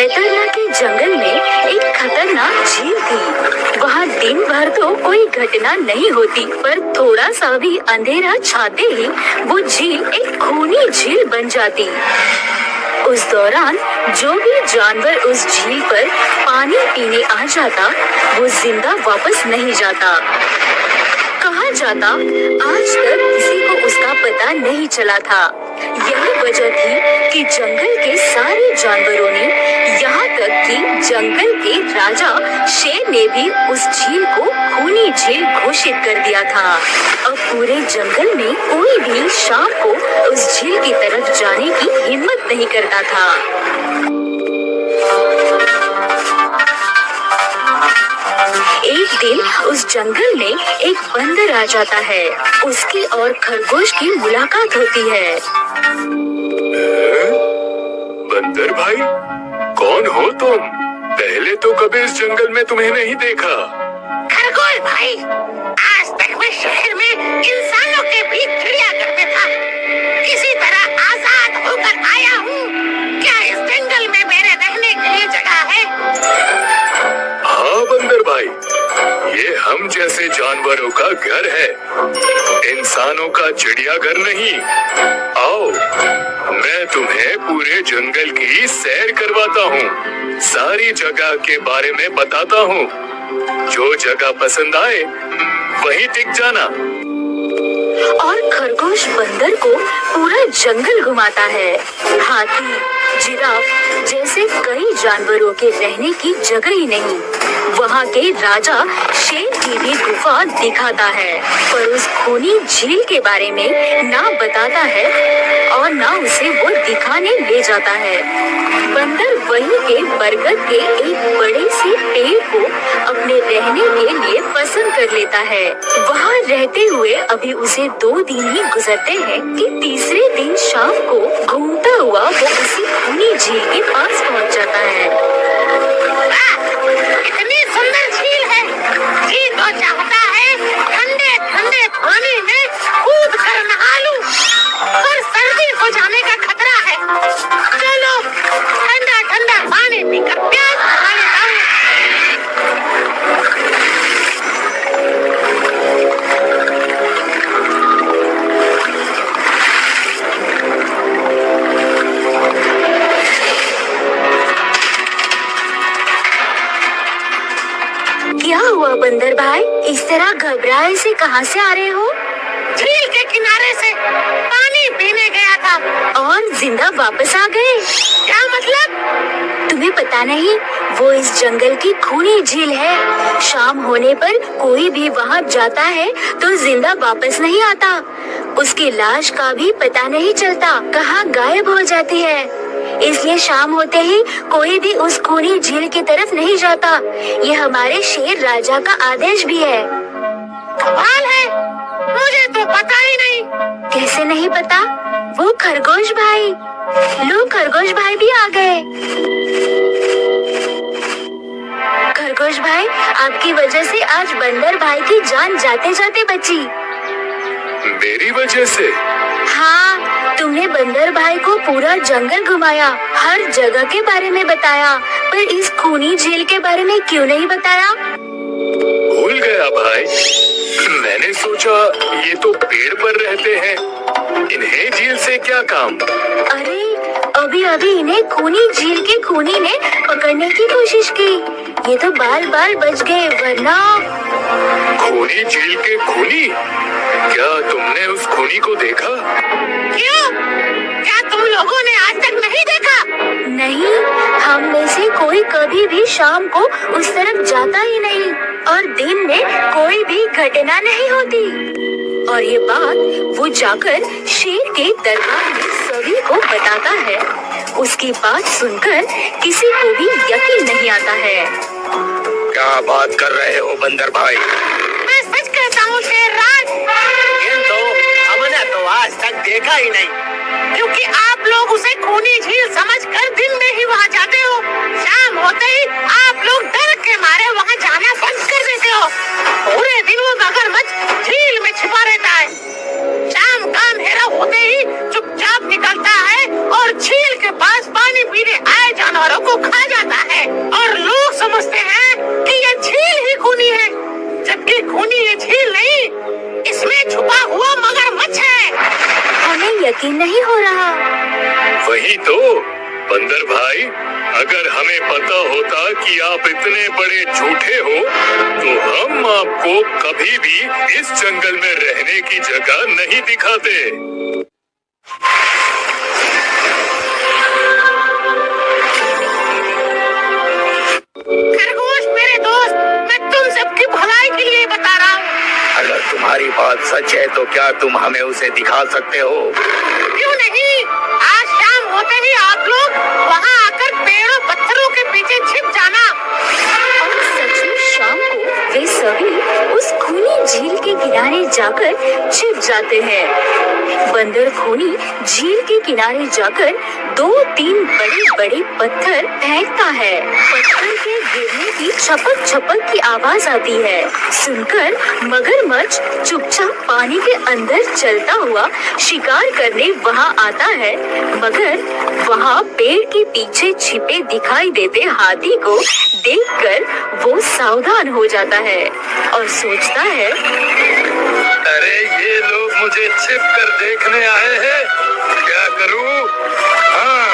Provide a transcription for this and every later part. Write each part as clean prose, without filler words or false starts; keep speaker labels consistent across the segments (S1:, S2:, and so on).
S1: खतरनाक के जंगल में एक खतरनाक झील थी। वहाँ दिन भर तो कोई घटना नहीं होती, पर थोड़ा सा भी अंधेरा छाते ही वो झील एक खूनी झील बन जाती। उस दौरान जो भी जानवर उस झील पर पानी पीने आ जाता, वो जिंदा वापस नहीं जाता। कहा जाता आज तक किसी को उसका पता नहीं चला था। यही वजह थी कि जंगल के सारे जानवरों ने, यहाँ तक कि जंगल के राजा शेर ने भी उस झील को खूनी झील घोषित कर दिया था। अब पूरे जंगल में कोई भी शाम को उस झील की तरफ जाने की हिम्मत नहीं करता था। एक दिन उस जंगल में एक बंदर आ जाता है। उसकी और खरगोश की मुलाकात होती है।
S2: बंदर भाई, कौन हो तुम? पहले तो कभी इस जंगल में तुम्हें नहीं देखा।
S3: खरगोश भाई, आज तक मैं शहर में इंसानों के बीच चिड़ियाघर में था। किसी तरह आजाद होकर आया हूँ। क्या इस जंगल में मेरे रहने के लिए जगह है?
S2: हाँ बंदर भाई, ये हम जैसे जानवरों का घर है, इंसानों का चिड़ियाघर नहीं। आओ, मैं तुम्हें पूरे जंगल की सैर करवाता हूँ, सारी जगह के बारे में बताता हूँ। जो जगह पसंद आए वहीं टिक जाना।
S1: और खरगोश बंदर को पूरा जंगल घुमाता है। हाथी, जिराफ जैसे कई जानवरों के रहने की जगह ही नहीं। वहाँ के राजा शेर की भी गुफा दिखाता है, पर उस खूनी झील के बारे में ना बताता है और ना उसे वो दिखाने ले जाता है। बंदर वहीं के बरगद के एक बड़े से पेड़ को अपने रहने के लिए पसंद कर लेता है। वहाँ रहते हुए अभी उसे 2 दिन ही गुजरते हैं कि तीसरे दिन शाम को घूमता हुआ वो उसी खूनी झील के पास पहुँच जाता है।
S3: इतनी सुंदर झील है। जी तो चाहता है ठंडे ठंडे पानी में कूद कर नहा लूं, पर सर्दी हो जाने का खतरा है। चलो ठंडा ठंडा पानी पीकर प्यास बुझा लेता हूँ।
S1: क्या हुआ बंदर भाई, इस तरह घबराए से कहाँ से आ रहे हो?
S3: झील के किनारे से पानी पीने गया था।
S1: और जिंदा वापस आ गए?
S3: क्या मतलब?
S1: तुम्हें पता नहीं, वो इस जंगल की खूनी झील है। शाम होने पर कोई भी वहाँ जाता है तो जिंदा वापस नहीं आता। उसकी लाश का भी पता नहीं चलता, कहाँ गायब हो जाती है। इसलिए शाम होते ही कोई भी उस खूनी झील की तरफ नहीं जाता। ये हमारे शेर राजा का आदेश भी है।
S3: कमाल है, मुझे तो पता ही नहीं।
S1: कैसे नहीं पता? वो खरगोश भाई, लो खरगोश भाई भी आ गए। खरगोश भाई, आपकी वजह से आज बंदर भाई की जान जाते जाते बची।
S2: मेरी वजह से?
S1: हाँ, तुमने बंदर भाई को पूरा जंगल घुमाया, हर जगह के बारे में बताया, पर इस खूनी झील के बारे में क्यों नहीं बताया?
S2: भूल गया भाई, मैंने सोचा ये तो पेड़ पर रहते हैं, इन्हें झील से क्या काम।
S1: अरे अभी अभी इन्हें खूनी झील के खूनी ने पकड़ने की कोशिश की, ये तो बाल बाल बच गए, वरना।
S2: खूनी झील के खूनी? क्या तुमने उस खूनी को देखा?
S3: क्यों? क्या तुम लोगों ने आज तक नहीं देखा?
S1: नहीं, हम में से कोई कभी भी शाम को उस तरफ जाता ही नहीं, और दिन में कोई भी घटना नहीं होती। और ये बात वो जाकर शेर के दरबार में सभी को बताता है। उसकी बात सुनकर किसी को भी यकीन नहीं आता है।
S2: क्या बात कर रहे हो बंदर भाई?
S3: मैं सच कहता हूँ शेरराज,
S4: किंतु हमने तो आज तक देखा ही नहीं।
S3: क्योंकि आप लोग उसे खूनी झील समझकर दिन में ही वहाँ जाते हो। शाम होते ही आप लोग डर के मारे वहाँ जाना बंद कर देते हो। पूरे दिन वो मगरमच्छ झील में छिपा रहता है। शाम का अंधेरा होते ही चुपचाप निकलता है और झील के पास पानी पीने आए जानवरों को खा जाता है। सोचते हैं कि ये झील ही खूनी है, जबकि खूनी ये झील नहीं, इसमें छुपा हुआ मगरमच्छ है।
S1: हमें यकीन नहीं हो रहा।
S2: वही तो बंदर भाई, अगर हमें पता होता कि आप इतने बड़े झूठे हो तो हम आपको कभी भी इस जंगल में रहने की जगह नहीं दिखाते।
S3: खरगोश मेरे दोस्त, मैं तुम सबकी भलाई के लिए बता रहा हूँ।
S5: अगर तुम्हारी बात सच है तो क्या तुम हमें उसे दिखा सकते हो?
S3: क्यों नहीं, आज शाम होते ही आप लोग वहाँ आकर पेड़ों पत्थरों के पीछे छिप जाना।
S1: और सच में शाम को वे सभी उस खूनी झील के किनारे जाकर छिप जाते हैं। बंदर खूनी झील के किनारे जाकर 2-3 बड़े-बड़े पत्थर फेंकता है। पत्थर के गिरने की छपक छपक की आवाज आती है। सुनकर मगरमच्छ चुपचाप पानी के अंदर चलता हुआ शिकार करने वहाँ आता है, मगर वहाँ पेड़ के पीछे छिपे दिखाई देते हाथी को देखकर वो सावधान हो जाता है और सोचता है,
S2: अरे ये लोग मुझे छिप कर देखने आए हैं, क्या करूं? हाँ,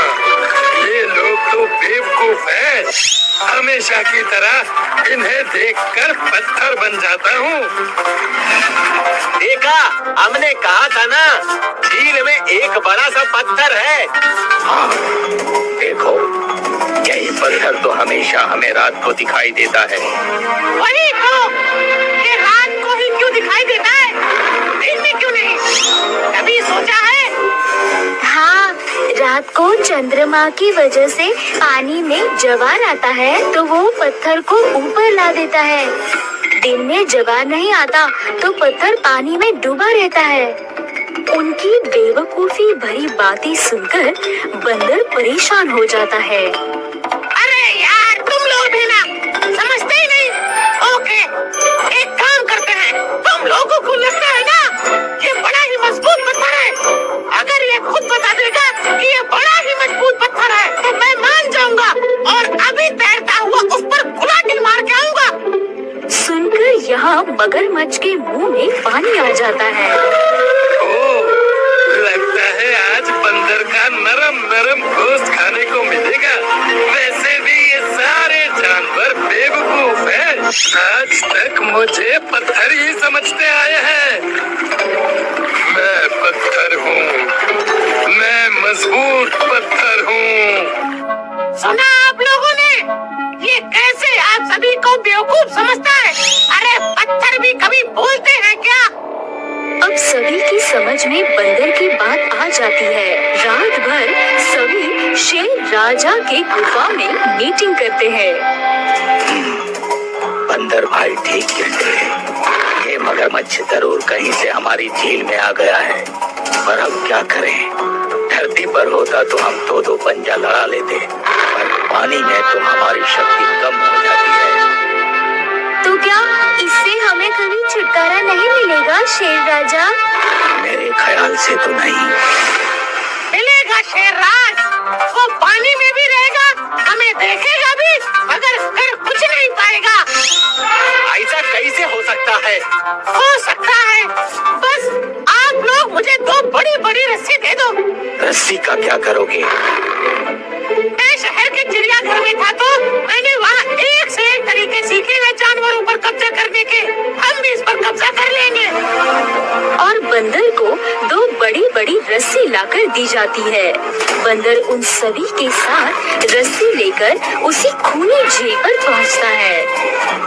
S2: ये लोग तो बेवकूफ हैं। हमेशा की तरह इन्हें देखकर पत्थर बन जाता हूँ।
S4: देखा, हमने कहा था ना, झील में एक बड़ा सा पत्थर है।
S5: हाँ, देखो, यही पत्थर तो हमेशा हमें रात को दिखाई देता है।
S3: वही तो, ये रात को ही क्यों दिखाई देता है, दिन में क्यों नहीं? कभी सोचा है?
S1: हाँ, रात को चंद्रमा की वजह से पानी में ज्वार आता है तो वो पत्थर को ऊपर ला देता है। दिन में ज्वार नहीं आता तो पत्थर पानी में डूबा रहता है। उनकी बेवकूफी भरी बातें सुनकर बंदर परेशान हो जाता है।
S3: अरे यार, तुम लोग भी ना समझते ही नहीं। ओके, एक काम करते हैं, तुम लोगों को लगता है ना ये बड़ा ही मजबूत पत्थर है। अगर ये खुद बता देगा कि ये बड़ा ही मजबूत पत्थर है तो मैं मान जाऊंगा और अभी तैरता हुआ उस पर गुलाटी मार के आऊंगा।
S1: सुनकर यहाँ मगरमच्छ के मुंह में पानी आ जाता है।
S2: ओह, लगता है आज बंदर का नरम नरम गोश्त खाने को मिलेगा। वैसे भी ये सारे जानवर बेवकूफ हैं। आज तक मुझे पत्थर ही समझते आए हैं। मैं पत्थर हूँ, मैं मजबूत पत्थर हूँ।
S3: सुना आप लोगों ने, ये कैसे आप सभी को बेवकूफ समझता है? अरे पत्थर भी कभी बोलते हैं क्या?
S1: अब सभी की समझ में बंदर की बात आ जाती है। रात भर सभी शेर राजा के गुफा में मीटिंग करते हैं।
S5: बंदर भाई ठीक कहते हैं, ये मगरमच्छ जरूर कहीं से हमारी झील में आ गया है। पर अब क्या करें? धरती पर होता तो हम दो पंजा लड़ा लेते, पर पानी में तो हमारी शक्ति कम हो जाती है।
S1: तो क्या इससे हमें कभी छुटकारा नहीं मिलेगा शेर राजा?
S5: मेरे ख्याल से तो नहीं।
S3: मिलेगा शेरराज, वो पानी में भी रहेगा, हमें देखेगा भी, मगर कर कुछ नहीं पाएगा।
S4: ऐसा कैसे हो सकता है?
S3: हो सकता है, बस आप लोग मुझे 2 बड़ी-बड़ी रस्सी दे दो।
S5: रस्सी का क्या करोगे?
S3: मैं शहर के चिड़ियाघर में था तो मैंने वहाँ एक से एक तरीके सीखे हैं जानवरों पर कब्जा करने के। हम भी इस पर कब्जा कर लेंगे।
S1: और बंदर को 2 बड़ी-बड़ी रस्सी लाकर दी जाती है। बंदर उन सभी के साथ रस्सी लेकर उसी खूनी झील पर पहुंचता है।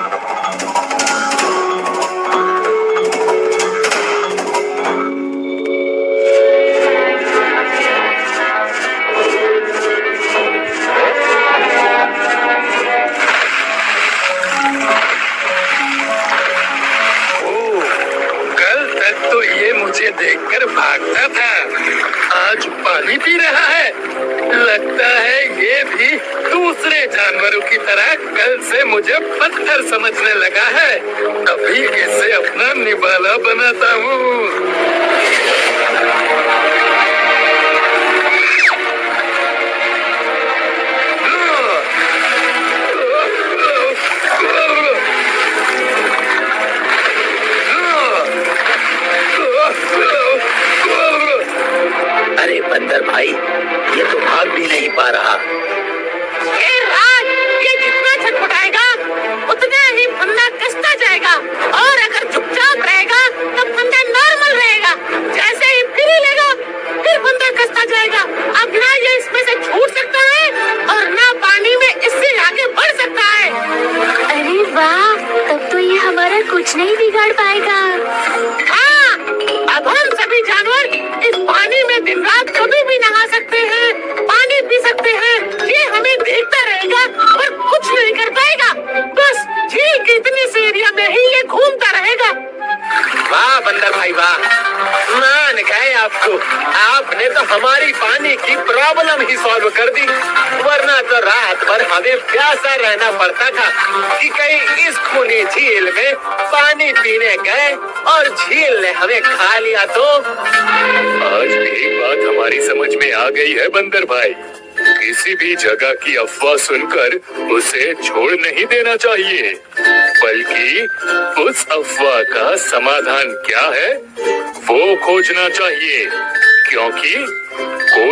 S2: मुझे देखकर भागता था, आज पानी पी रहा है। लगता है ये भी दूसरे जानवरों की तरह कल से मुझे पत्थर समझने लगा है। अभी इसे अपना निवाला बनाता हूँ।
S4: प्रॉब्लम ही सॉल्व कर दी, वरना तो रात भर हमें प्यासा रहना पड़ता था कि कहीं इस खूनी झील में पानी पीने गए और झील ने हमें खा लिया तो।
S2: आज एक बात हमारी समझ में आ गई है बंदर भाई, किसी भी जगह की अफवाह सुनकर उसे छोड़ नहीं देना चाहिए, बल्कि उस अफवाह का समाधान क्या है वो खोजना चाहिए, क्योंकि कोई